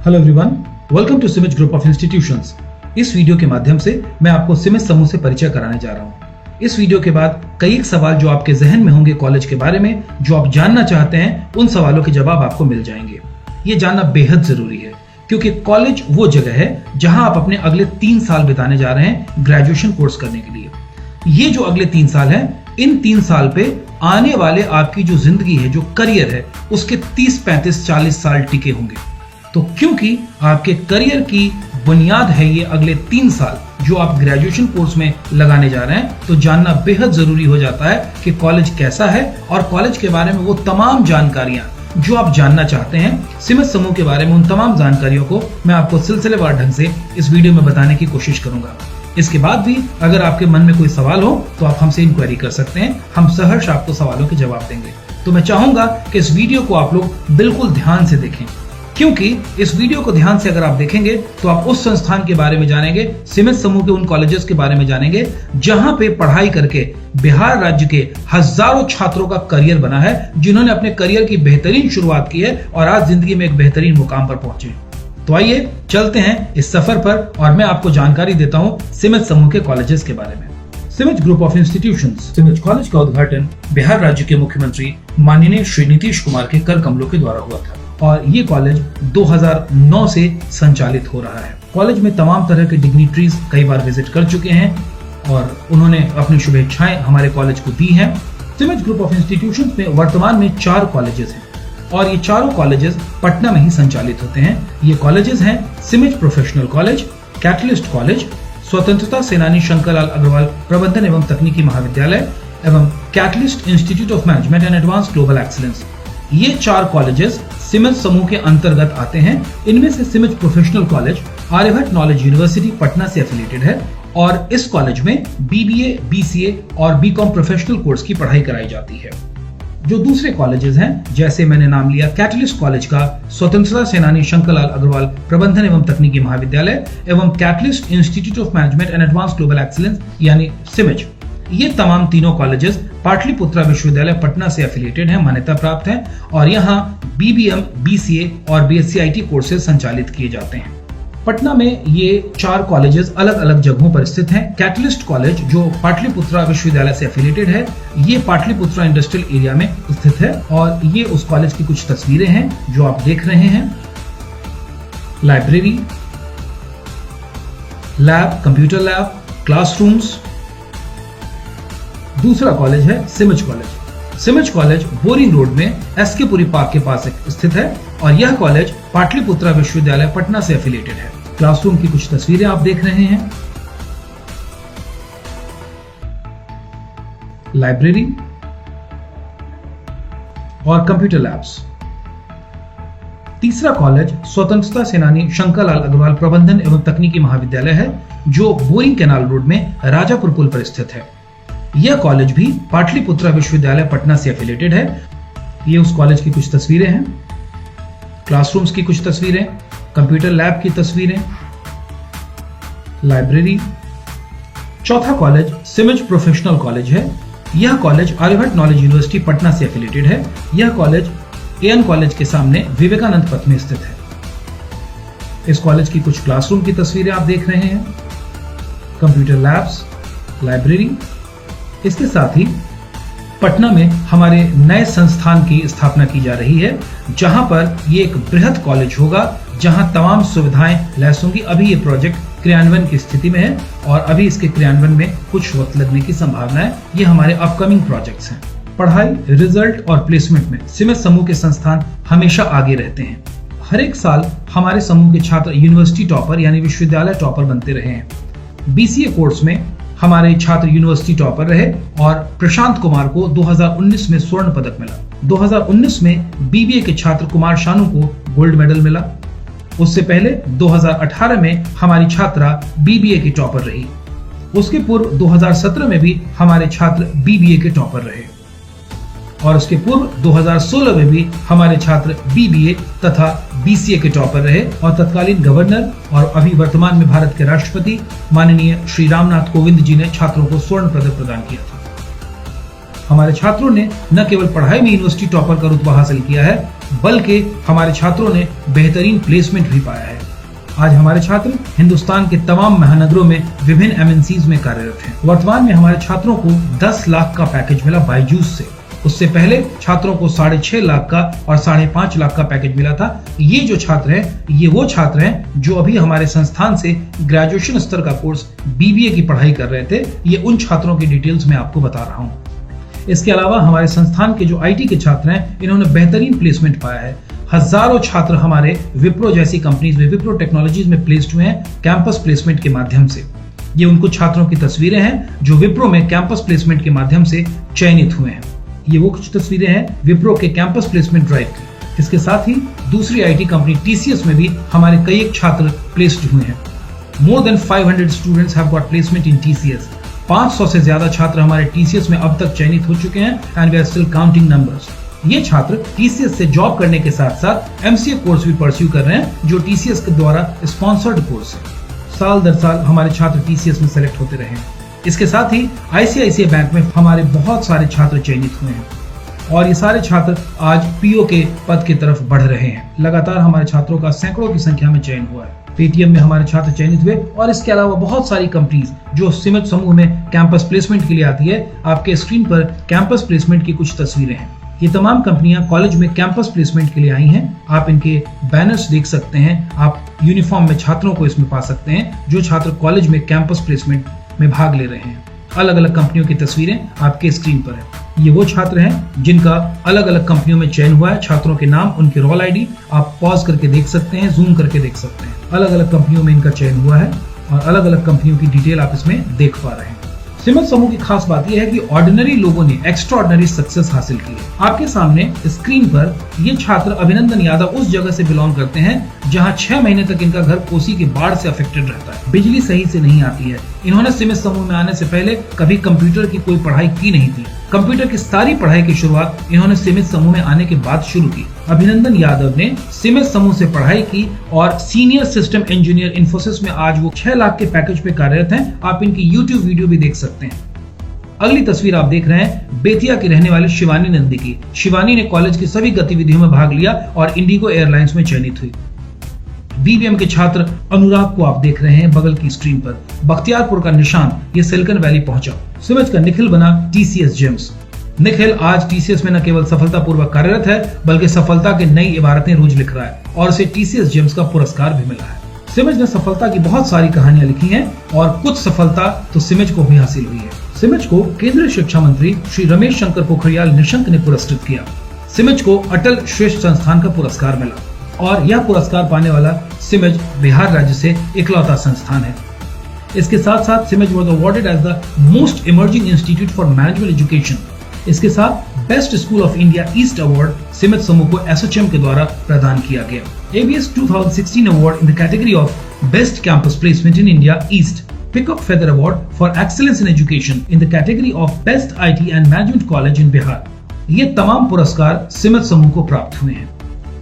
Hello everyone, welcome to CIMAGE group of institutions. इस video के माध्यम से मैं आपको सिमिज समूह से परिचय कराने जा रहा हूँ। इस वीडियो के बाद कई एक सवाल जो आपके जहन में होंगे कॉलेज के बारे में, जो आप जानना चाहते हैं, उन सवालों के जवाब आपको मिल जाएंगे। ये जानना बेहद जरूरी है क्योंकि कॉलेज वो जगह है जहां आप अपने अगले 3 साल बिताने जा रहे हैं ग्रेजुएशन कोर्स करने के लिए। ये जो अगले 3 साल हैं, इन 3 साल पे आने वाले आपकी जो जिंदगी है, जो करियर है, उसके 30, 35, 40 साल टिके होंगे। तो क्योंकि आपके करियर की बुनियाद है ये अगले 3 साल जो आप ग्रेजुएशन कोर्स में लगाने जा रहे हैं, तो जानना बेहद जरूरी हो जाता है कि कॉलेज कैसा है और कॉलेज के बारे में वो तमाम जानकारियां जो आप जानना चाहते हैं। सिमिज समूह के बारे में उन तमाम जानकारियों को मैं आपको सिलसिलेवार ढंग से इस वीडियो में बताने की कोशिश करूंगा। इसके बाद भी अगर आपके मन में कोई सवाल हो तो आप हमसे इंक्वायरी कर सकते हैं, हम सहर्ष आपको सवालों के जवाब देंगे। तो मैं चाहूंगा कि इस वीडियो को आप लोग बिल्कुल ध्यान से देखें, क्योंकि इस वीडियो को ध्यान से अगर आप देखेंगे तो आप उस संस्थान के बारे में जानेंगे, सिमिज समूह के उन कॉलेजेस के बारे में जानेंगे जहां पे पढ़ाई करके बिहार राज्य के हजारों छात्रों का करियर बना है, जिन्होंने अपने करियर की बेहतरीन शुरुआत की है और आज जिंदगी में एक बेहतरीन मुकाम पर पहुंचे। तो आइए चलते हैं इस सफर पर और मैं आपको जानकारी देता हूं सिमिज समूह के कॉलेजेस के बारे में। सिमिज ग्रुप ऑफ इंस्टीट्यूशंस सिमिज कॉलेज का उद्घाटन बिहार राज्य के मुख्यमंत्री माननीय श्री नीतीश कुमार के कर कमलों के द्वारा हुआ था और ये कॉलेज 2009 से संचालित हो रहा है। कॉलेज में तमाम तरह के डिग्निटरीज कई बार विजिट कर चुके हैं और उन्होंने अपनी शुभेच्छाएं हमारे कॉलेज को दी हैं। सिमिज ग्रुप ऑफ इंस्टीट्यूशंस में वर्तमान में 4 कॉलेजेस हैं और ये चारों कॉलेजेस पटना में ही संचालित होते हैं। ये कॉलेजेस हैं सिमिज प्रोफेशनल कॉलेज, कैटलिस्ट कॉलेज, स्वतंत्रता सेनानी शंकरलाल अग्रवाल प्रबंधन एवं तकनीकी महाविद्यालय एवं catalyst institute of management and advance global excellence. ये 4 कॉलेजेस सिमिज समूह के अंतर्गत आते हैं। इनमें से CIMAGE professional college Aryabhatta knowledge university Patna से एफिलिएटेड है और इस कॉलेज में बीबीए, बीसीए और बीकॉम प्रोफेशनल कोर्स की पढ़ाई कराई जाती है। जो दूसरे कॉलेजेस हैं, जैसे मैंने नाम लिया कैटलिस्ट कॉलेज का स्वतंत्रता सेनानी शंकरलाल अग्रवाल प्रबंधन एवं तकनीकी महाविद्यालय एवं catalyst institute of management and advance global excellence यानी सिमिज, ये तमाम तीनों कॉलेजेस पाटलिपुत्रा विश्वविद्यालय पटना से एफिलिएटेड हैं, मान्यता प्राप्त हैं और यहाँ बीबीएम, बीसीए और बीएससी कोर्सेज संचालित किए जाते हैं। पटना में ये 4 कॉलेजेस अलग अलग जगहों पर स्थित हैं। कैटलिस्ट कॉलेज जो पाटलिपुत्रा विश्वविद्यालय से एफिलिएटेड है, ये पाटलिपुत्रा इंडस्ट्रियल एरिया में स्थित है और ये उस कॉलेज की कुछ तस्वीरें हैं जो आप देख रहे हैं। Library, lab, computer lab, classrooms. दूसरा कॉलेज है सिमिज कॉलेज। सिमिज कॉलेज बोरिंग रोड में एसके पुरी पार्क के पास स्थित है और यह कॉलेज पाटलिपुत्रा विश्वविद्यालय पटना से एफिलिएटेड है। क्लासरूम की कुछ तस्वीरें आप देख रहे हैं। लाइब्रेरी और कंप्यूटर लैब्स। तीसरा कॉलेज स्वतंत्रता सेनानी शंकरलाल अग्रवाल प्रबंधन एवं तकनीकी महाविद्यालय है, जो बोरिंग कैनाल रोड में राजापुर पुल पर स्थित है। यह कॉलेज भी पाटलिपुत्रा विश्वविद्यालय पटना से एफिलिएटेड है। ये उस कॉलेज की कुछ तस्वीरें हैं, क्लासरूम्स की कुछ तस्वीरें, कंप्यूटर लैब की तस्वीरें, लाइब्रेरी। चौथा कॉलेज सिमिज प्रोफेशनल कॉलेज है। यह college Aryabhatta knowledge university Patna से एफिलिएटेड है। यह कॉलेज एएन कॉलेज के सामने विवेकानंद पथ में स्थित है। इस कॉलेज की कुछ क्लासरूम की तस्वीरें आप देख रहे हैं, कंप्यूटर लैब्स, लाइब्रेरी। इसके साथ ही पटना में हमारे नए संस्थान की स्थापना की जा रही है, जहां पर ये एक बृहद कॉलेज होगा, जहां तमाम सुविधाएं लैस होंगी। अभी ये प्रोजेक्ट क्रियान्वयन की स्थिति में है और अभी इसके क्रियान्वयन में कुछ वक्त लगने की संभावना है। ये हमारे अपकमिंग प्रोजेक्ट्स हैं। पढ़ाई, रिजल्ट और प्लेसमेंट में सिमिज समूह के संस्थान हमेशा आगे रहते हैं। हर एक साल हमारे समूह के छात्र यूनिवर्सिटी टॉपर यानी विश्वविद्यालय टॉपर बनते रहे हैं। बीसीए कोर्स में हमारे छात्र यूनिवर्सिटी टॉपर रहे और प्रशांत कुमार को 2019 में स्वर्ण पदक मिला। 2019 में बीबीए के छात्र कुमार शानू को गोल्ड मेडल मिला। उससे पहले 2018 में हमारी छात्रा बीबीए की टॉपर रही। उसके पूर्व 2017 में भी हमारे छात्र बीबीए के टॉपर रहे और उसके पूर्व 2016 में भी हमारे छात्र बीबीए तथा बीसीए के टॉपर रहे और तत्कालीन गवर्नर और अभी वर्तमान में भारत के राष्ट्रपति माननीय श्री रामनाथ कोविंद जी ने छात्रों को स्वर्ण पदक प्रदान किया था। हमारे छात्रों ने न केवल पढ़ाई में यूनिवर्सिटी टॉपर का रुतबा हासिल किया है, बल्कि हमारे छात्रों ने बेहतरीन प्लेसमेंट भी पाया है। आज हमारे छात्र हिंदुस्तान के तमाम महानगरों में विभिन्न एमएनसीज में कार्यरत हैं। वर्तमान में हमारे छात्रों को 10 लाख का पैकेज मिला बायजूस से। उससे पहले छात्रों को 6.5 लाख का और 5.5 लाख का पैकेज मिला था। ये जो छात्र हैं, ये वो छात्र हैं जो अभी हमारे संस्थान से ग्रेजुएशन स्तर का कोर्स बीबीए की पढ़ाई कर रहे थे। ये उन छात्रों की डिटेल्स मैं आपको बता रहा हूँ। इसके अलावा हमारे संस्थान के जो आईटी के छात्र हैं, इन्होंने बेहतरीन प्लेसमेंट पाया है। हजारों छात्र हमारे विप्रो जैसी कंपनीज में, विप्रो टेक्नोलॉजीज में प्लेस्ड हुए हैं कैंपस प्लेसमेंट के माध्यम से। ये उनको छात्रों की तस्वीरें हैं जो विप्रो में कैंपस प्लेसमेंट के माध्यम से चयनित हुए हैं। ये वो कुछ तस्वीरें हैं विप्रो के कैंपस प्लेसमेंट ड्राइव की। इसके साथ ही दूसरी आईटी कंपनी टीसीएस में भी हमारे कई एक छात्र प्लेस्ड हुए हैं। More than 500 students have got placement in TCS. 500 से ज्यादा छात्र हमारे टीसीएस में अब तक चयनित हो चुके हैं and we are still counting numbers. ये छात्र टीसीएस से जॉब करने के साथ साथ एमसीए कोर्स भी परस्यू कर रहे हैं जो टीसीएस के द्वारा स्पॉन्सर्ड कोर्स है। साल दर साल हमारे छात्र टीसीएस में सेलेक्ट होते रहे हैं। इसके साथ ही आईसीआईसीआई बैंक में हमारे बहुत सारे छात्र चयनित हुए हैं और ये सारे छात्र आज पीओ के पद की तरफ बढ़ रहे हैं। लगातार हमारे छात्रों का सैकड़ों की संख्या में चयन हुआ है। पेटीएम में हमारे छात्र चयनित हुए और इसके अलावा बहुत सारी कंपनीज जो सिमट समूह में कैंपस प्लेसमेंट के लिए आती है। आपके स्क्रीन पर कैंपस प्लेसमेंट की कुछ तस्वीरें हैं। ये तमाम कंपनियां कॉलेज में कैंपस प्लेसमेंट के लिए आई हैं। आप इनके बैनर्स देख सकते हैं। आप यूनिफॉर्म में छात्रों को इसमें पा सकते हैं जो छात्र कॉलेज में कैंपस प्लेसमेंट में भाग ले रहे हैं। अलग अलग कंपनियों की तस्वीरें आपके स्क्रीन पर है। ये वो छात्र हैं जिनका अलग अलग कंपनियों में चयन हुआ है। छात्रों के नाम, उनके रोल आईडी आप पॉज करके देख सकते हैं, जूम करके देख सकते हैं। अलग अलग कंपनियों में इनका चयन हुआ है और अलग अलग कंपनियों की डिटेल आप इसमें देख पा रहे हैं। सिमट समूह की खास बात यह है कि ऑर्डिनरी लोगों ने एक्स्ट्राऑर्डिनरी सक्सेस हासिल की है। आपके सामने स्क्रीन पर ये छात्र अभिनंदन यादव उस जगह से बिलोंग करते हैं जहां 6 महीने तक इनका घर कोसी की बाढ़ से अफेक्टेड रहता है। बिजली सही से नहीं आती है। इन्होंने सिमट समूह में आने से पहले कभी कंप्यूटर की कोई पढ़ाई की नहीं थी। कंप्यूटर की सारी पढ़ाई की शुरुआत इन्होंने सिमट समूह में आने के बाद शुरू की। अभिनंदन यादव ने सिमट समूह से पढ़ाई की और सीनियर सिस्टम इंजीनियर इन्फोसिस में आज वो 6 लाख के पैकेज पे कार्यरत हैं। आप इनकी YouTube वीडियो भी देख सकते हैं। अगली तस्वीर आप देख रहे हैं बेतिया की रहने वाली शिवानी नंदी की। शिवानी ने कॉलेज की सभी गतिविधियों में भाग लिया और इंडिगो एयरलाइंस में चयनित हुई। बीबीएम के छात्र अनुराग को आप देख रहे हैं बगल की स्क्रीन पर। बख्तियारपुर का निशान ये सिलिकॉन वैली पहुंचा। सिमट का निखिल बना टीसीएस जेम्स। निखिल आज टीसीएस में न केवल सफलतापूर्वक कार्यरत है बल्कि सफलता की नई इबारतें रोज लिख रहा है और उसे टीसीएस जेम्स का पुरस्कार भी मिला है। सिमट ने सफलता की बहुत सारी कहानियां लिखी हैं और कुछ सफलता तो सिमट को भी हासिल हुई है। सिमट को केंद्रीय शिक्षा मंत्री श्री रमेश शंकर पोखरियाल निशंक ने पुरस्कृत किया। सिमट को अटल श्रेष्ठ संस्थान का पुरस्कार मिला और यह पुरस्कार पाने वाला सिमट बिहार राज्य से इकलौता संस्थान है। इसके साथ साथ सिमट was awarded as the most emerging institute for management education. इसके साथ best school of India east award सिमट समूह को एसोचैम के द्वारा प्रदान किया गया। ABS 2016 award in the category of best campus placement in India east, Peacock Feather Award for Excellence in Education in the category of Best IT and Management College in Bihar। ये तमाम पुरस्कार सिमट समूह को प्राप्त हुए हैं।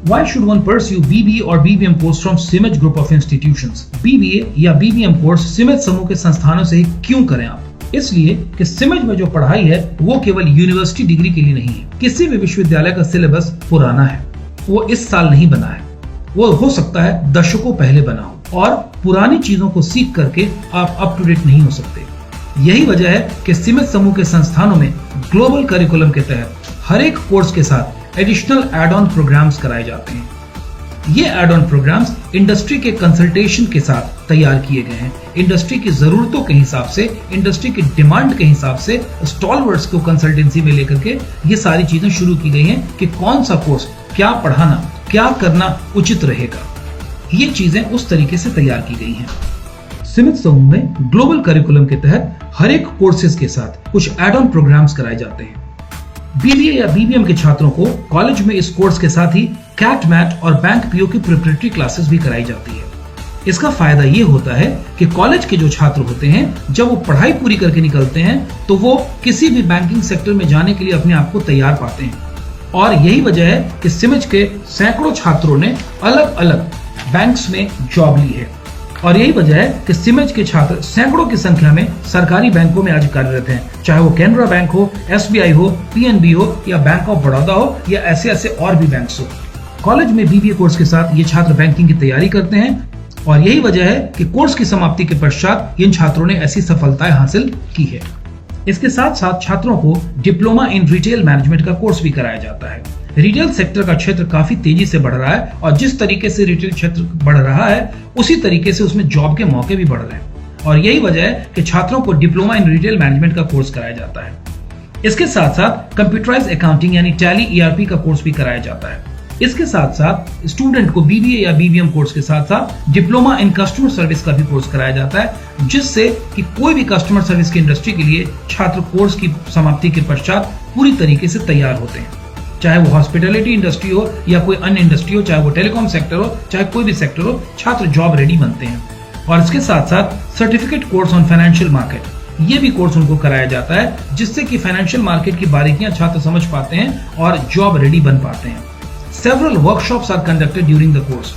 Why should one pursue BBA or BBM course from Simit Group of Institutions? BBA या BBM कोर्स सिमट समूह के संस्थानों से क्यों करें आप? इसलिए कि सिमट में जो पढ़ाई है वो केवल यूनिवर्सिटी डिग्री के लिए नहीं है। किसी भी विश्वविद्यालय का सिलेबस पुराना है, वो इस साल नहीं बना है, वो हो सकता है दशकों पहले बना हो और पुरानी चीजों को सीख करके आप अप टू डेट नहीं हो सकते। यही वजह है कि सिमट समूह के संस्थानों में ग्लोबल करिकुलम के तहत हर एक कोर्स के साथ एडिशनल एड ऑन प्रोग्राम्स कराए जाते हैं। ये एड ऑन प्रोग्राम्स इंडस्ट्री के कंसल्टेशन के साथ तैयार किए गए हैं। इंडस्ट्री की जरूरतों के हिसाब से, इंडस्ट्री की डिमांड के हिसाब से स्टॉलवर्ड्स को कंसल्टेंसी में लेकर के ये सारी चीजें शुरू की गई हैं कि कौन सा कोर्स, क्या पढ़ाना, क्या करना उचित रहेगा। ये चीजें उस तरीके से तैयार की गई हैं। सिमट समूह में ग्लोबल करिकुलम के तहत हर एक कोर्सेज के साथ कुछ एड ऑन प्रोग्राम्स कराए जाते हैं। बीबीए या बीबीएम के छात्रों को कॉलेज में इस कोर्स के साथ ही कैट मैट और बैंक पीओ की प्रिपरेटरी क्लासेस भी कराई जाती है। इसका फायदा ये होता है कि कॉलेज के जो छात्र होते हैं जब वो पढ़ाई पूरी करके निकलते हैं तो वो किसी भी बैंकिंग सेक्टर में जाने के लिए अपने आप को तैयार पाते हैं। और यही वजह है कि सिमट के सैकड़ों छात्रों ने अलग अलग बैंक्स में जॉब ली है और यही वजह है कि सिमट के छात्र सैकड़ों की संख्या में सरकारी बैंकों में आज कार्यरत हैं, चाहे वो कैनरा बैंक हो, एसबीआई हो, पीएनबी हो या बैंक ऑफ बड़ौदा हो या ऐसे और भी बैंक्स हो। कॉलेज में बीबीए कोर्स के साथ ये छात्र बैंकिंग की तैयारी करते हैं और यही वजह है कि कोर्स की समाप्ति के पश्चात इन छात्रों ने ऐसी सफलताएं हासिल की है। इसके साथ साथ छात्रों को डिप्लोमा इन रिटेल मैनेजमेंट का कोर्स भी कराया जाता है। रिटेल सेक्टर का क्षेत्र काफी तेजी से बढ़ रहा है और जिस तरीके से रिटेल क्षेत्र बढ़ रहा है उसी तरीके से उसमें जॉब के मौके भी बढ़ रहे हैं और यही वजह है कि छात्रों को डिप्लोमा इन रिटेल मैनेजमेंट का कोर्स कराया जाता है। इसके साथ साथ कंप्यूटराइज्ड अकाउंटिंग यानी टैली ईआरपी का कोर्स भी कराया जाता है। इसके साथ साथ स्टूडेंट को बीबीए या बीबीएम कोर्स के साथ साथ डिप्लोमा इन कस्टमर सर्विस का भी कोर्स कराया जाता है, जिससे कि कोई भी कस्टमर सर्विस की इंडस्ट्री के लिए छात्र कोर्स की समाप्ति के पश्चात पूरी तरीके से तैयार होते हैं। चाहे वो हॉस्पिटैलिटी इंडस्ट्री हो या कोई अन्य इंडस्ट्री हो, चाहे वो टेलीकॉम सेक्टर हो, चाहे कोई भी सेक्टर हो, छात्र जॉब रेडी बनते हैं। और इसके साथ साथ certificate course on financial market ये भी कोर्स उनको कराया जाता है, जिससे कि फाइनेंशियल मार्केट की बारीकियां छात्र समझ पाते हैं और जॉब रेडी बन पाते हैं। Several workshops are conducted during the course.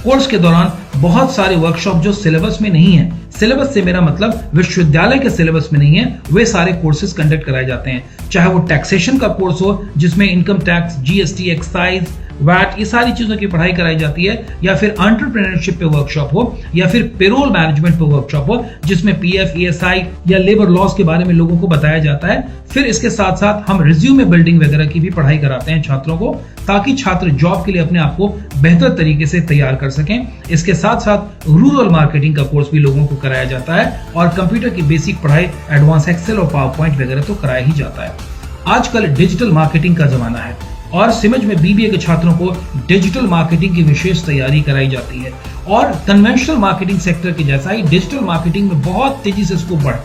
Course के दौरान बहुत सारे वर्कशॉप जो सिलेबस में नहीं है, सिलेबस से मेरा मतलब विश्वविद्यालय के सिलेबस में नहीं है, वे सारे कोर्सेज कंडक्ट कराए जाते हैं। चाहे वो टैक्सेशन का कोर्स हो जिसमें income tax, GST, excise, VAT ये सारी चीजों की पढ़ाई कराई जाती है, या फिर एंटरप्रेन्योरशिप पे वर्कशॉप हो, या फिर पेरोल मैनेजमेंट पे वर्कशॉप हो जिसमें पीएफ, ईएसआई या लेबर लॉस के बारे में लोगों को बताया जाता है। फिर इसके साथ साथ हम रिज्यूमे बिल्डिंग वगैरह की भी पढ़ाई कराते हैं छात्रों को, ताकि छात्र जॉब के लिए अपने आप को बेहतर तरीके से तैयार कर सकें। इसके साथ साथ रूरल मार्केटिंग का कोर्स भी लोगों को कराया जाता है और कंप्यूटर की बेसिक पढ़ाई, एडवांस एक्सेल और पावर पॉइंट वगैरह तो कराया ही जाता है। आजकल डिजिटल मार्केटिंग का जमाना है और सिमज में बीबीए के छात्रों को डिजिटल मार्केटिंग की विशेष तैयारी कराई जाती है और कन्वेंशनल मार्केटिंग सेक्टर के जैसा ही डिजिटल मार्केटिंग में बहुत तेजी से स्कोप बढ़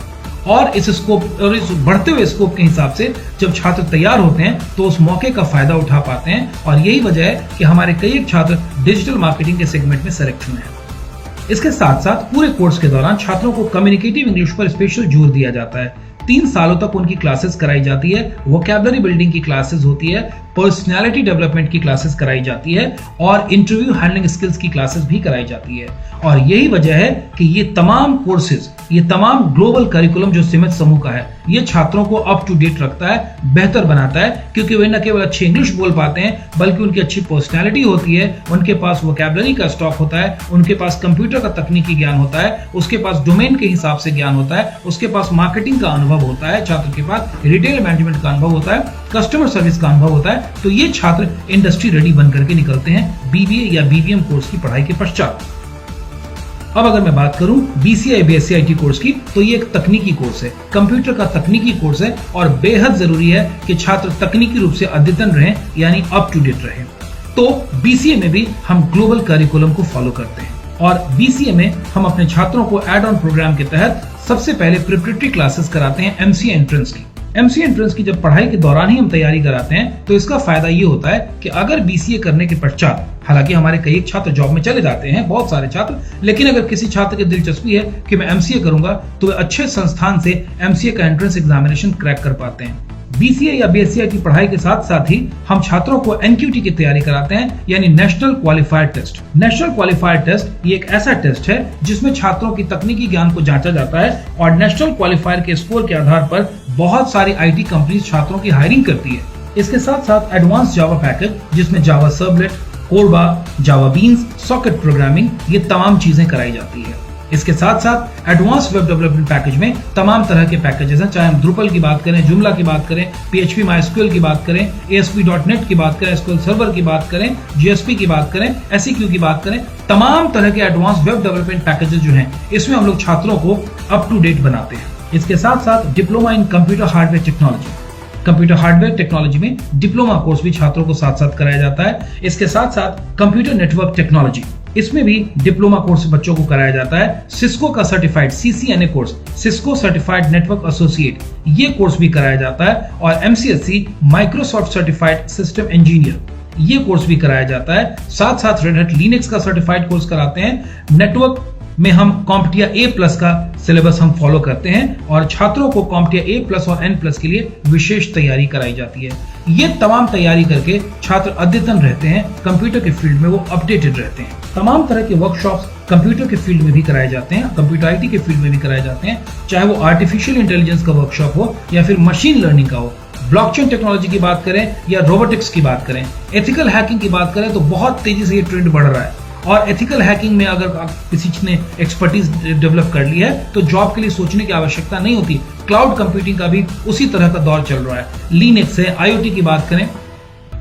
और इस बढ़ते हुए स्कोप के हिसाब से जब छात्र तैयार होते हैं तो उस मौके का फायदा उठा पाते हैं और यही वजह है कि हमारे कई छात्र डिजिटल मार्केटिंग के सेगमेंट में सेलेक्ट हुए हैं। इसके साथ साथ पूरे कोर्स के दौरान छात्रों को कम्युनिकेटिव इंग्लिश पर स्पेशल जोर दिया जाता है। 3 सालों तक उनकी क्लासेस कराई जाती है, वोकैबुलरी बिल्डिंग की क्लासेस होती है, पर्सनालिटी डेवलपमेंट की क्लासेस कराई जाती है और इंटरव्यू हैंडलिंग स्किल्स की क्लासेस भी कराई जाती है। और यही वजह है कि ये तमाम कोर्सेज, ये तमाम ग्लोबल करिकुलम जो सिमज समूह का है, ये छात्रों को अप टू डेट रखता है, बेहतर बनाता है, क्योंकि वे न केवल अच्छी इंग्लिश बोल पाते हैं बल्कि उनकी अच्छी पर्सनालिटी होती है, उनके पास वोकैबुलरी का स्टॉक होता है, उनके पास कंप्यूटर का तकनीकी ज्ञान होता है, उसके पास डोमेन के हिसाब से ज्ञान होता है, उसके पास मार्केटिंग का अनुभव होता है, छात्र के पास रिटेल मैनेजमेंट का अनुभव होता है, कस्टमर सर्विस का अनुभव होता है। तो ये छात्र इंडस्ट्री रेडी बन करके निकलते हैं बीबीए या बीबीएम कोर्स की पढ़ाई के पश्चात। अब अगर मैं बात करूं बीसीए बीएससी कोर्स की, तो ये एक तकनीकी कोर्स है, कंप्यूटर का तकनीकी कोर्स है और बेहद जरूरी है कि छात्र तकनीकी रूप से अद्यतन रहें, यानी अप टू डेट रहें। तो बीसीए में भी हम ग्लोबल करिकुलम को फॉलो करते हैं और बीसीए में हम अपने छात्रों को एड ऑन प्रोग्राम के तहत सबसे पहले प्रिपरेटरी क्लासेस कराते हैं एमसीए एंट्रेंस की। एमसीए एंट्रेंस की जब पढ़ाई के दौरान ही हम तैयारी कराते हैं तो इसका फायदा ये होता है कि अगर बीसीए करने के पश्चात, हालांकि हमारे कई छात्र जॉब में चले जाते हैं, बहुत सारे छात्र, लेकिन अगर किसी छात्र की दिलचस्पी है कि मैं एमसीए करूंगा तो वे अच्छे संस्थान से एमसीए का एंट्रेंस एग्जामिनेशन क्रैक कर पाते हैं। बीसीए या बीएससी की पढ़ाई के साथ साथ ही हम छात्रों को एनक्यूटी की तैयारी कराते हैं, यानी national qualifier test. National qualifier test ये एक ऐसा टेस्ट है जिसमें छात्रों की तकनीकी ज्ञान को जांचा जाता है और नेशनल क्वालिफायर के स्कोर के आधार पर बहुत सारी आईटी कंपनीज छात्रों की हायरिंग करती है। इसके साथ साथ एडवांस जावा पैकेज जिसमें जावा सर्वलेट, कोरबा, जावा बीन्स, सॉकेट प्रोग्रामिंग ये तमाम चीजें कराई जाती है। इसके साथ साथ एडवांस वेब डेवलपमेंट पैकेज में तमाम तरह के पैकेजेस हैं, चाहे हम ड्रुपल की बात करें, जुमला की बात करें, PHP MySQL की बात करें, ASP.NET की बात करें, SQL सर्वर की बात करें, GSP की बात करें, SEQ की बात करें, तमाम तरह के एडवांस वेब डेवलपमेंट पैकेजेस जो हैं इसमें हम लोग छात्रों को अप टू डेट बनाते हैं। इसके साथ साथ diploma in computer hardware technology, computer hardware technology में डिप्लोमा कोर्स भी छात्रों को साथ साथ कराया जाता है। इसके साथ साथ कंप्यूटर नेटवर्क टेक्नोलॉजी, इसमें भी डिप्लोमा कोर्स बच्चों को कराया जाता है। सिस्को का certified CCNA course, Cisco certified network associate, ये कोर्स भी कराया जाता है और MCSC Microsoft certified system engineer, ये कोर्स भी कराया जाता है। साथ साथ रेड हैट लिनक्स का सर्टिफाइड कोर्स कराते हैं। नेटवर्क में हम कॉम्पटिया A+ का सिलेबस हम फॉलो करते हैं और छात्रों को कॉम्पटिया A+ और N+ के लिए विशेष तैयारी कराई जाती है। ये तमाम तैयारी करके छात्र अद्यतन रहते हैं, कंप्यूटर के फील्ड में वो अपडेटेड रहते हैं। तमाम तरह के वर्कशॉप्स कंप्यूटर के फील्ड में भी कराए जाते हैं, कंप्यूटर IT के फील्ड में भी कराए जाते हैं, चाहे वो आर्टिफिशियल इंटेलिजेंस का वर्कशॉप हो या फिर मशीन लर्निंग का हो। ब्लॉकचेन टेक्नोलॉजी की बात करें या रोबोटिक्स की बात करें, एथिकल हैकिंग की बात करें तो बहुत तेजी से ये ट्रेंड बढ़ रहा है। और एथिकल हैकिंग में अगर किसी ने एक्सपर्टीज डेवलप कर ली है तो जॉब के लिए सोचने की आवश्यकता नहीं होती। क्लाउड कंप्यूटिंग का भी उसी तरह का दौर चल रहा है। लिनक्स है, आईओटी की बात करें,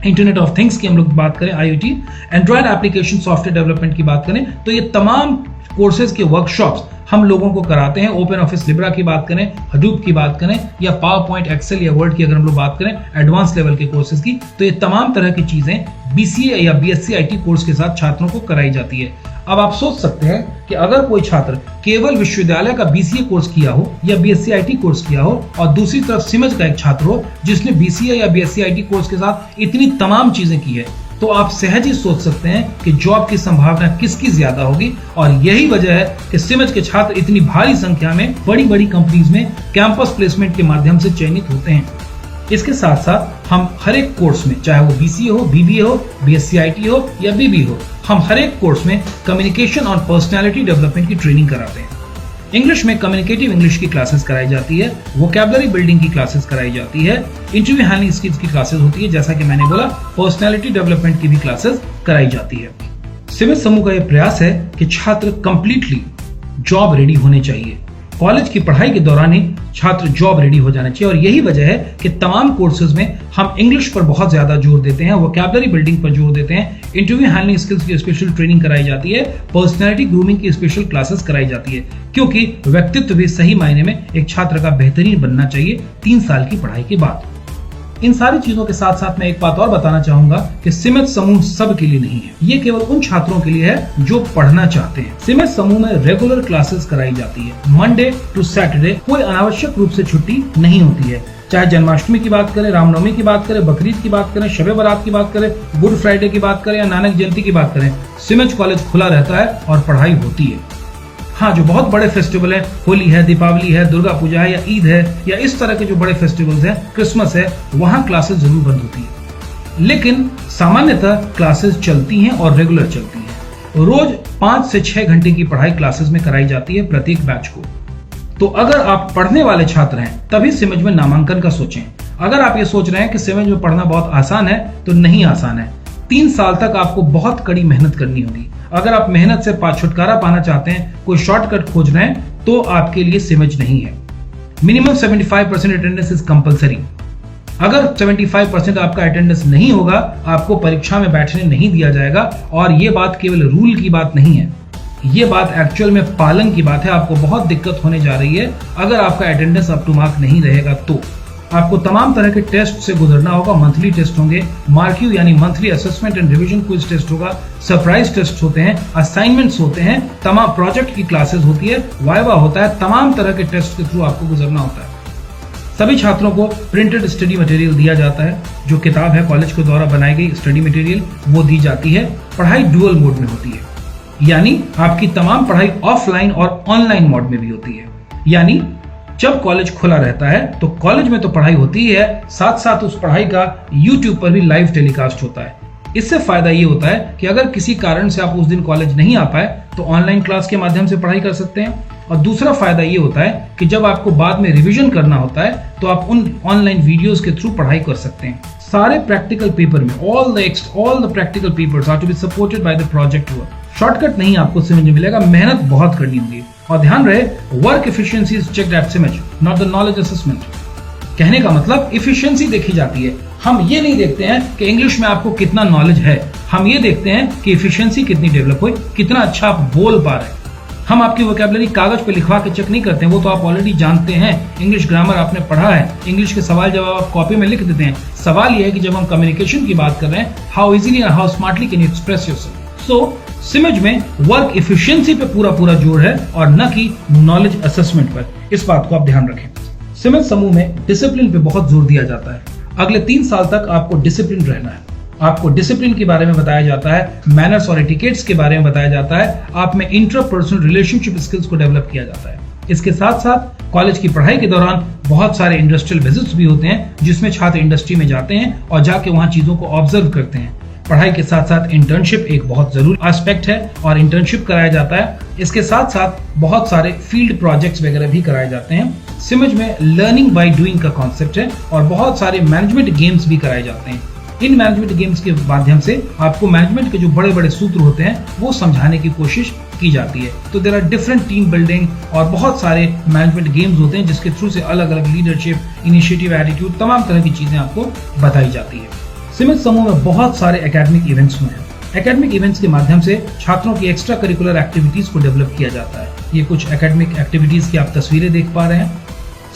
इंटरनेट ऑफ थिंग्स की हम लोग बात करें, IoT, Android application software development की बात करें तो ये तमाम कोर्सेज के वर्कशॉप्स हम लोगों को कराते हैं। ओपन ऑफिस लिब्रा की बात करें, हडूप की बात करें या पावर पॉइंट, एक्सेल या वर्ड की अगर हम लोग बात करें एडवांस लेवल के कोर्सेज की, तो ये तमाम तरह की चीजें बीसीए या बीएससी आईटी कोर्स के साथ छात्रों को कराई जाती है। अब आप सोच सकते हैं कि अगर कोई छात्र केवल विश्वविद्यालय का बीसीए कोर्स किया हो या बीएससी आईटी कोर्स किया हो और दूसरी तरफ सिमज का एक छात्र हो जिसने बीसीए या बीएससी आईटी कोर्स के साथ इतनी तमाम चीजें की है, तो आप सहज ही सोच सकते हैं कि जॉब की संभावना किसकी ज्यादा होगी। और यही वजह है कि सिमज के छात्र इतनी भारी संख्या में बड़ी बड़ी कंपनीज में कैंपस प्लेसमेंट के माध्यम से चयनित होते हैं। इसके साथ साथ हम हर एक कोर्स में, चाहे वो बीसीए हो, बीबीए हो, बीएससी आईटी हो या बीबी हो, हम हर एक कोर्स में कम्युनिकेशन और पर्सनैलिटी डेवलपमेंट की ट्रेनिंग कराते हैं। इंग्लिश में कम्युनिकेटिव इंग्लिश की क्लासेस कराई जाती है, वोकैबुलरी बिल्डिंग की क्लासेस कराई जाती है, इंटरव्यू हैंडलिंग स्किल्स की क्लासेस होती है, जैसा कि मैंने बोला पर्सनैलिटी डेवलपमेंट की भी क्लासेस कराई जाती है। सिमज समूह का यह प्रयास है कि छात्र कंप्लीटली जॉब रेडी होने चाहिए। कॉलेज की पढ़ाई के दौरान ही छात्र जॉब रेडी हो जाना चाहिए और यही वजह है कि तमाम कोर्सेज में हम इंग्लिश पर बहुत ज्यादा जोर देते हैं, वोकैबुलरी बिल्डिंग पर जोर देते हैं, इंटरव्यू हैंडलिंग स्किल्स की स्पेशल ट्रेनिंग कराई जाती है, पर्सनैलिटी ग्रूमिंग की स्पेशल क्लासेस कराई जाती है, क्योंकि व्यक्तित्व भी सही मायने में एक छात्र का बेहतरीन बनना चाहिए 3 साल की पढ़ाई के बाद। इन सारी चीजों के साथ साथ मैं एक बात और बताना चाहूंगा कि सिमज समूह सब के लिए नहीं है, ये केवल उन छात्रों के लिए है जो पढ़ना चाहते हैं। सिमज समूह में रेगुलर क्लासेस कराई जाती है, मंडे टू सैटरडे, कोई अनावश्यक रूप से छुट्टी नहीं होती है। चाहे जन्माष्टमी की बात करें, रामनवमी की बात करें, बकरीद की बात करें, शबे बारात की बात करें, गुड फ्राइडे की बात करें या नानक जयंती की बात करें, सिमज कॉलेज खुला रहता है और पढ़ाई होती है। हाँ, जो बहुत बड़े फेस्टिवल है, होली है, दीपावली है, दुर्गा पूजा है या ईद है या इस तरह के जो बड़े फेस्टिवल्स हैं, क्रिसमस है, वहां क्लासेस जरूर बंद होती है, लेकिन सामान्यतः क्लासेस चलती हैं और रेगुलर चलती हैं। रोज 5 से 6 घंटे की पढ़ाई क्लासेस में कराई जाती है प्रत्येक बैच को। तो अगर आप पढ़ने वाले छात्र हैं तभी सिमज में नामांकन का सोचें। अगर आप ये सोच रहे हैं कि सिमज में पढ़ना बहुत आसान है तो नहीं आसान है। 3 साल तक आपको बहुत कड़ी मेहनत करनी होगी। अगर आप मेहनत से छुटकारा पाना चाहते हैं, कोई शॉर्टकट खोज रहे हैं, तो आपके लिए सिमज नहीं है। Minimum 75% attendance is compulsory. अगर 75% आपका अटेंडेंस नहीं होगा, आपको परीक्षा में बैठने नहीं दिया जाएगा। और ये बात केवल रूल की बात नहीं है, ये बात एक्चुअल में पालन की बात है। आपको बहुत दिक्कत होने जा रही है अगर आपका अटेंडेंस अप टू मार्क नहीं रहेगा तो। आपको तमाम तरह के टेस्ट से गुजरना होगा। मंथली टेस्ट होंगे, मार्क्यू यानी monthly assessment and revision quiz test होगा, सरप्राइज टेस्ट होते हैं, असाइनमेंट्स होते हैं, तमाम प्रोजेक्ट की क्लासेस होती है, वाइवा होता है, तमाम तरह के टेस्ट के थ्रू आपको गुजरना होता है। सभी छात्रों को प्रिंटेड स्टडी मटेरियल दिया जाता है। जो किताब है कॉलेज के द्वारा बनाई गई स्टडी मटेरियल वो दी जाती है। पढ़ाई डुअल मोड में होती है, यानी आपकी तमाम पढ़ाई ऑफलाइन और ऑनलाइन मोड में भी होती है। यानी जब कॉलेज खुला रहता है तो कॉलेज में तो पढ़ाई होती है, साथ साथ उस पढ़ाई का YouTube पर भी लाइव टेलीकास्ट होता है। इससे फायदा ये होता है कि अगर किसी कारण से आप उस दिन कॉलेज नहीं आ पाए तो ऑनलाइन क्लास के माध्यम से पढ़ाई कर सकते हैं। और दूसरा फायदा ये होता है कि जब आपको बाद में रिवीजन करना होता है तो आप उन ऑनलाइन वीडियोस के थ्रू पढ़ाई कर सकते हैं। सारे प्रैक्टिकल पेपर में all the practical papers are to be supported by the project work. Shortcut नहीं आपको सिमज में मिलेगा, मेहनत बहुत करनी होगी। और ध्यान रहे, work efficiency is checked at CIMAGE, not the knowledge assessment. कहने का मतलब एफिशिएंसी देखी जाती है। हम ये नहीं देखते हैं कि इंग्लिश में आपको कितना नॉलेज है, हम ये देखते हैं कि एफिशिएंसी कितनी डेवलप हुई, कितना अच्छा आप बोल पा रहे हैं। हम आपकी वोकैबुलरी कागज पे लिखवा के चेक नहीं करते हैं, वो तो आप ऑलरेडी जानते हैं। इंग्लिश ग्रामर आपने पढ़ा है, इंग्लिश के सवाल जवाब आप कॉपी में लिख देते हैं। सवाल ये है कि जब हम कम्युनिकेशन की बात कर रहे हैं, हाउ इजीली और how smartly can you express yourself. So CIMAGE में वर्क एफिशिएंसी पे पूरा जोर है और न कि नॉलेज असेसमेंट पर। इस बात को आप ध्यान रखें। सिमज समूह में डिसिप्लिन पे बहुत जोर दिया जाता है। अगले 3 साल तक आपको डिसिप्लिन रहना है। आपको डिसिप्लिन के बारे में बताया जाता है, मैनर्स और एटिकेट्स के बारे में बताया जाता है, आप में इंटरपर्सनल रिलेशनशिप स्किल्स को डेवलप किया जाता है। इसके साथ साथ कॉलेज की पढ़ाई के दौरान बहुत सारे इंडस्ट्रियल विजिट्स भी होते हैं, जिसमें छात्र इंडस्ट्री में जाते हैं और जाके वहां चीजों को ऑब्जर्व करते हैं। पढ़ाई के साथ साथ इंटर्नशिप एक बहुत जरूरी एस्पेक्ट है और इंटर्नशिप कराया जाता है। इसके साथ साथ बहुत सारे फील्ड प्रोजेक्ट्स वगैरह भी कराए जाते हैं। सिमज में लर्निंग बाय डूइंग का कॉन्सेप्ट है और बहुत सारे मैनेजमेंट गेम्स भी कराए जाते हैं। इन मैनेजमेंट गेम्स के माध्यम से आपको मैनेजमेंट के जो बड़े बड़े सूत्र होते हैं वो समझाने की कोशिश की जाती है। तो there are different team building और बहुत सारे मैनेजमेंट गेम्स होते हैं जिसके थ्रू से अलग अलग लीडरशिप, इनिशिएटिव, एटीट्यूड, तमाम तरह की चीजें आपको बताई जाती है। सिमज समूह में बहुत सारे एकेडमिक इवेंट्स हुए हैं। एकेडमिक इवेंट्स के माध्यम से छात्रों की एक्स्ट्रा करिकुलर एक्टिविटीज को डेवलप किया जाता है। ये कुछ एकेडमिक एक्टिविटीज की आप तस्वीरें देख पा रहे हैं।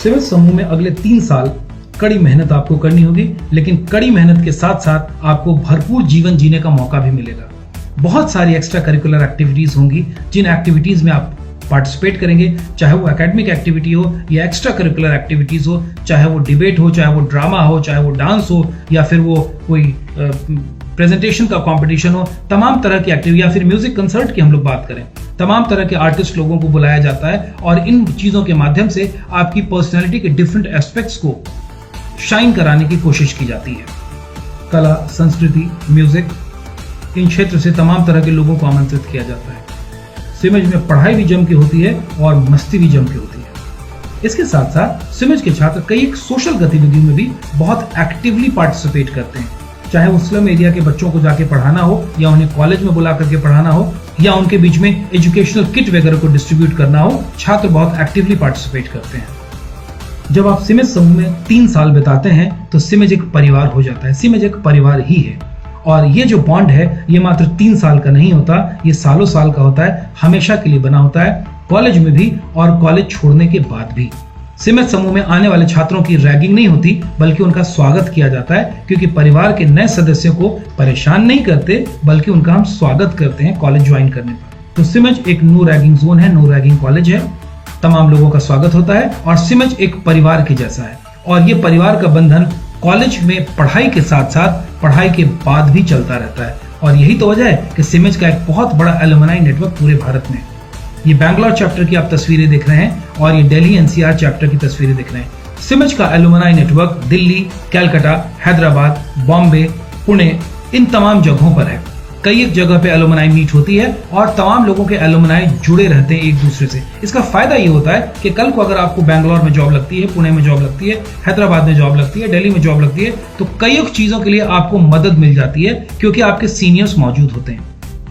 सिमज समूह में अगले 3 साल कड़ी मेहनत आपको करनी होगी, लेकिन कड़ी मेहनत के साथ साथ आपको भरपूर जीवन जीने का मौका भी मिलेगा। बहुत सारी एक्स्ट्रा करिकुलर एक्टिविटीज होंगी जिन एक्टिविटीज में आप पार्टिसिपेट करेंगे, चाहे वो एकेडमिक एक्टिविटी हो या एक्स्ट्रा करिकुलर एक्टिविटीज हो, चाहे वो डिबेट हो, चाहे वो ड्रामा हो, चाहे वो डांस हो या फिर वो कोई प्रेजेंटेशन का कंपटीशन हो, तमाम तरह की एक्टिविटी या फिर म्यूजिक कंसर्ट की हम लोग बात करें, तमाम तरह के आर्टिस्ट लोगों को बुलाया जाता है और इन चीजों के माध्यम से आपकी पर्सनैलिटी के डिफरेंट एस्पेक्ट्स को शाइन कराने की कोशिश की जाती है। कला, संस्कृति, म्यूजिक, इन क्षेत्र से तमाम तरह के लोगों को आमंत्रित किया जाता है। सिमज में पढ़ाई भी जम के होती है और मस्ती भी जम के होती है। इसके साथ साथ सिमज के छात्र कई एक सोशल गतिविधियों में भी बहुत एक्टिवली पार्टिसिपेट करते हैं, चाहे वो स्लम एरिया के बच्चों को जाके पढ़ाना हो या उन्हें कॉलेज में बुला करके पढ़ाना हो या उनके बीच में एजुकेशनल किट वगैरह को डिस्ट्रीब्यूट करना हो, छात्र बहुत एक्टिवली पार्टिसिपेट करते हैं। जब आप सिमज समूह में 3 साल बिताते हैं तो सिमज एक परिवार हो जाता है। सिमज एक परिवार ही है और ये जो बॉन्ड है ये मात्र 3 साल का नहीं होता, ये सालों साल का होता है, हमेशा के लिए बना होता है, कॉलेज में भी और कॉलेज छोड़ने के बाद भी। सिमज समूह में आने वाले छात्रों की रैगिंग नहीं होती बल्कि उनका स्वागत किया जाता है, क्योंकि परिवार के नए सदस्यों को परेशान नहीं करते बल्कि उनका हम स्वागत करते हैं कॉलेज ज्वाइन करने पर। तो सिमज एक नो रैगिंग जोन है, नो रैगिंग कॉलेज है, तमाम लोगों का स्वागत होता है और सिमज एक परिवार के जैसा है और ये परिवार का बंधन कॉलेज में पढ़ाई के साथ साथ पढ़ाई के बाद भी चलता रहता है। और यही तो वजह है कि सिमज का एक बहुत बड़ा एलुमनाई नेटवर्क पूरे भारत में। ये बैंगलोर चैप्टर की आप तस्वीरें देख रहे हैं और ये दिल्ली एनसीआर चैप्टर की तस्वीरें देख रहे हैं। सिमज का एलुमनाई नेटवर्क दिल्ली, कलकत्ता, हैदराबाद, बॉम्बे, पुणे, इन तमाम जगहों पर है। कई एक जगह पे एलुमनाई मीट होती है और तमाम लोगों के एलुमनाई जुड़े रहते हैं एक दूसरे से। इसका फायदा ये होता है कि कल को अगर आपको बैंगलोर में जॉब लगती है, पुणे में जॉब लगती है, हैदराबाद में जॉब लगती है, दिल्ली में जॉब लगती है, तो कई एक चीजों के लिए आपको मदद मिल जाती है क्योंकि आपके सीनियर्स मौजूद होते हैं।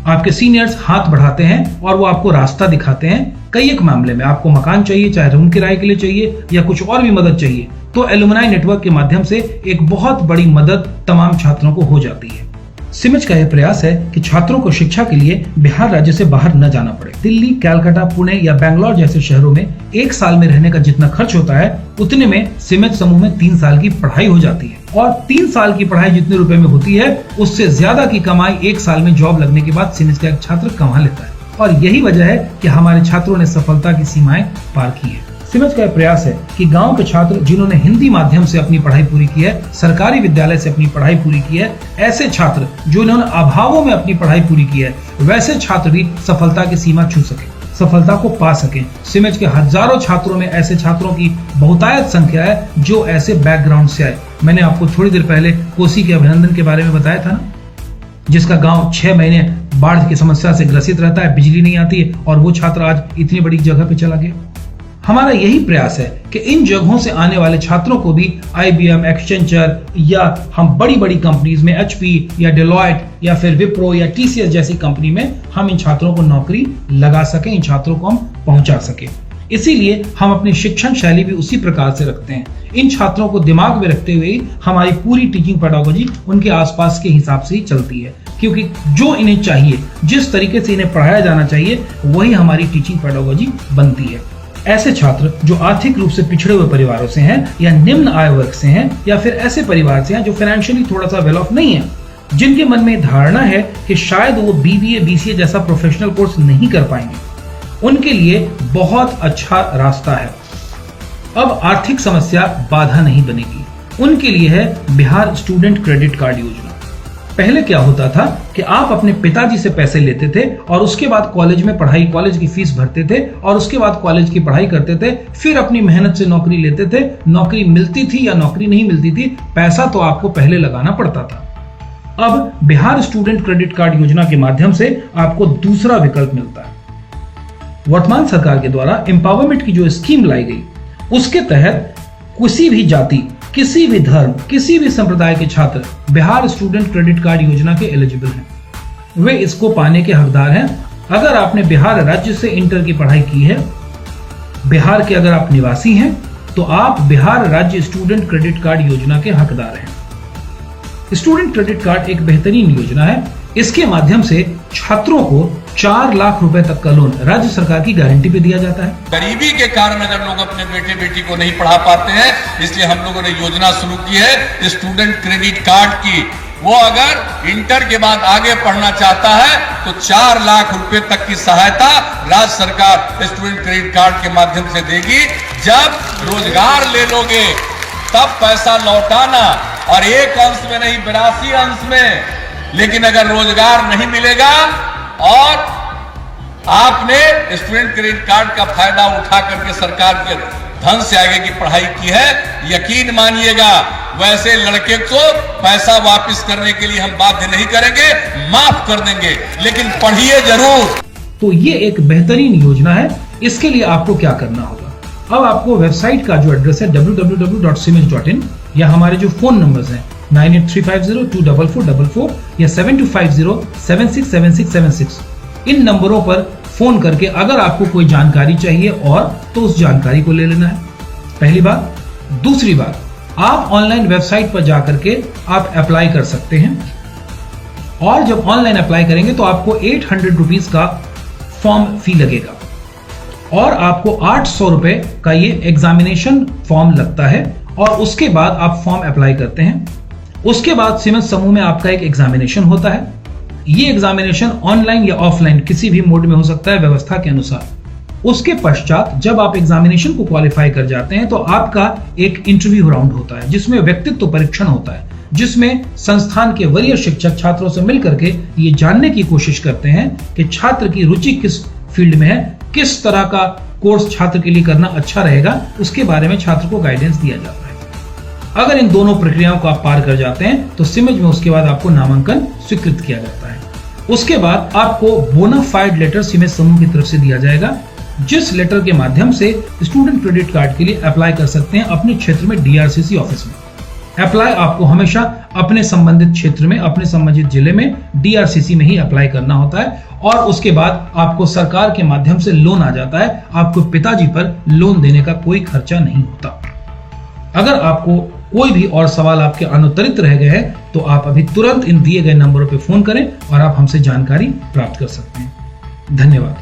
आपके सीनियर्स हाथ बढ़ाते हैं और वो आपको रास्ता दिखाते हैं। कई एक मामले में आपको मकान चाहिए, चाहे रूम किराए के लिए चाहिए या कुछ और भी मदद चाहिए, तो एलुमनाई नेटवर्क के माध्यम से एक बहुत बड़ी मदद तमाम छात्रों को हो जाती है। सिमज का यह प्रयास है कि छात्रों को शिक्षा के लिए बिहार राज्य से बाहर न जाना पड़े। दिल्ली, कलकत्ता, पुणे या बैंगलोर जैसे शहरों में 1 साल में रहने का जितना खर्च होता है उतने में सिमज समूह में 3 साल की पढ़ाई हो जाती है और 3 साल की पढ़ाई जितने रुपए में होती है उससे ज्यादा की कमाई 1 साल में जॉब लगने के बाद सिमज का एक छात्र कमा लेता है। और यही वजह है कि हमारे छात्रों ने सफलता की सीमाएं पार की है। सिमज का प्रयास है कि गांव के छात्र जिन्होंने हिंदी माध्यम से अपनी पढ़ाई पूरी की है, सरकारी विद्यालय से अपनी पढ़ाई पूरी की है, ऐसे छात्र जो इन्होंने अभावों में अपनी पढ़ाई पूरी की है, वैसे छात्र भी सफलता की सीमा छू सके, सफलता को पा सके। सिमज के हजारों छात्रों में ऐसे छात्रों की बहुतायत संख्या है जो ऐसे बैकग्राउंड से आए। मैंने आपको थोड़ी देर पहले कोसी के अभिनंदन के बारे में बताया था ना, जिसका गांव 6 महीने बाढ़ की समस्या से ग्रसित रहता है, बिजली नहीं आती है और वो छात्र आज इतनी बड़ी जगह पे चला गया। हमारा यही प्रयास है कि इन जगहों से आने वाले छात्रों को भी IBM, एक्सचेंजर या हम बड़ी बड़ी कंपनीज में HP या डेलॉयट या फिर विप्रो या TCS जैसी कंपनी में हम इन छात्रों को नौकरी लगा सकें, इन छात्रों को हम पहुंचा सकें। इसीलिए हम अपनी शिक्षण शैली भी उसी प्रकार से रखते हैं। इन छात्रों को दिमाग में रखते हुए हमारी पूरी टीचिंग पेडागोजी उनके आसपास के हिसाब से ही चलती है, क्योंकि जो इन्हें चाहिए, जिस तरीके से इन्हें पढ़ाया जाना चाहिए, वही हमारी टीचिंग पेडागोजी बनती है। ऐसे छात्र जो आर्थिक रूप से पिछड़े हुए परिवारों से हैं या निम्न आय वर्ग से हैं या फिर ऐसे परिवार से हैं जो फाइनेंशियली थोड़ा सा वेल ऑफ नहीं है, जिनके मन में धारणा है कि शायद वो BBA, BCA जैसा प्रोफेशनल कोर्स नहीं कर पाएंगे, उनके लिए बहुत अच्छा रास्ता है। अब आर्थिक समस्या बाधा नहीं बनेगी। उनके लिए है बिहार स्टूडेंट क्रेडिट कार्ड योजना। पहले क्या होता था कि आप अपने पिताजी से पैसे लेते थे और उसके बाद कॉलेज में पढ़ाई, कॉलेज की फीस भरते थे और उसके बाद कॉलेज की पढ़ाई करते थे, फिर अपनी मेहनत से नौकरी लेते थे। नौकरी मिलती थी या नौकरी नहीं मिलती थी, पैसा तो आपको पहले लगाना पड़ता था। अब बिहार स्टूडेंट क्रेडिट कार्ड योजना के माध्यम से आपको दूसरा विकल्प मिलता है। वर्तमान सरकार के द्वारा एम्पावरमेंट की जो स्कीम लाई गई, उसके तहत किसी भी जाति, किसी भी धर्म, किसी भी संप्रदाय के छात्र बिहार स्टूडेंट क्रेडिट कार्ड योजना के एलिजिबल हैं। वे इसको पाने के हकदार हैं। अगर आपने बिहार राज्य से इंटर की पढ़ाई की है, बिहार के अगर आप निवासी हैं, तो आप बिहार राज्य स्टूडेंट क्रेडिट कार्ड योजना के हकदार हैं। स्टूडेंट क्रेडिट कार्ड एक बेहतरीन योजना है। इसके माध्यम से छात्रों को 4 लाख रुपए तक का लोन राज्य सरकार की गारंटी पे दिया जाता है। गरीबी के कारण अगर लोग अपने बेटे बेटी को नहीं पढ़ा पाते हैं, इसलिए हम लोगों ने योजना शुरू की है स्टूडेंट क्रेडिट कार्ड की। वो अगर इंटर के बाद आगे पढ़ना चाहता है तो 4 लाख रुपए तक की सहायता राज्य सरकार स्टूडेंट क्रेडिट कार्ड के माध्यम से देगी। जब रोजगार ले लोगे तब पैसा लौटाना, और एक अंश में नहीं 82 अंश में। लेकिन अगर रोजगार नहीं मिलेगा और आपने स्टूडेंट क्रेडिट कार्ड का फायदा उठा करके सरकार के धन से आगे की पढ़ाई की है, यकीन मानिएगा वैसे लड़के को पैसा वापस करने के लिए हम बाध्य नहीं करेंगे, माफ कर देंगे, लेकिन पढ़िए जरूर। तो ये एक बेहतरीन योजना है। इसके लिए आपको क्या करना होगा, अब आपको वेबसाइट का जो एड्रेस है www.simej.in या हमारे जो फोन नंबर्स हैं 9835024444 या 7250767676 इन नंबरों पर फोन करके अगर आपको कोई जानकारी चाहिए और तो उस जानकारी को ले लेना है, पहली बात। दूसरी बात, आप ऑनलाइन वेबसाइट पर जाकर के आप अप्लाई कर सकते हैं, और जब ऑनलाइन अप्लाई करेंगे तो आपको 800 रुपीज का फॉर्म फी लगेगा और आपको 800 रुपए का ये एग्जामिनेशन फॉर्म लगता है, और उसके बाद आप फॉर्म अप्लाई करते हैं। उसके बाद सिमेज समूह में आपका एक एग्जामिनेशन होता है। ये एग्जामिनेशन ऑनलाइन या ऑफलाइन किसी भी मोड में हो सकता है व्यवस्था के अनुसार। उसके पश्चात जब आप एग्जामिनेशन को क्वालिफाई कर जाते हैं तो आपका एक इंटरव्यू राउंड होता है, जिसमें व्यक्तित्व परीक्षण होता है, जिसमें संस्थान के वरीय शिक्षक छात्रों से मिलकर के ये जानने की कोशिश करते हैं कि छात्र की रुचि किस फील्ड में है, किस तरह का कोर्स छात्र के लिए करना अच्छा रहेगा, उसके बारे में छात्र को गाइडेंस दिया जाता है। अगर इन दोनों प्रक्रियाओं को आप पार कर जाते हैं तो सिमेज में उसके बाद आपको नामांकन स्वीकृत किया जाता है। उसके बाद आपको बोनाफाइड लेटर सिमेज समूह की तरफ से दिया जाएगा, जिस लेटर के माध्यम से स्टूडेंट क्रेडिट कार्ड के लिए अप्लाई कर सकते हैं अपने क्षेत्र में DRCC ऑफिस में। अप्लाई आपको हमेशा अपने संबंधित क्षेत्र में, अपने संबंधित जिले में DRCC में ही अप्लाई करना होता है, और उसके बाद आपको सरकार के माध्यम से लोन आ जाता है। आपको पिताजी पर लोन देने का कोई खर्चा नहीं होता। अगर आपको कोई भी और सवाल आपके अनुत्तरित रह गए हैं तो आप अभी तुरंत इन दिए गए नंबरों पर फोन करें और आप हमसे जानकारी प्राप्त कर सकते हैं। धन्यवाद।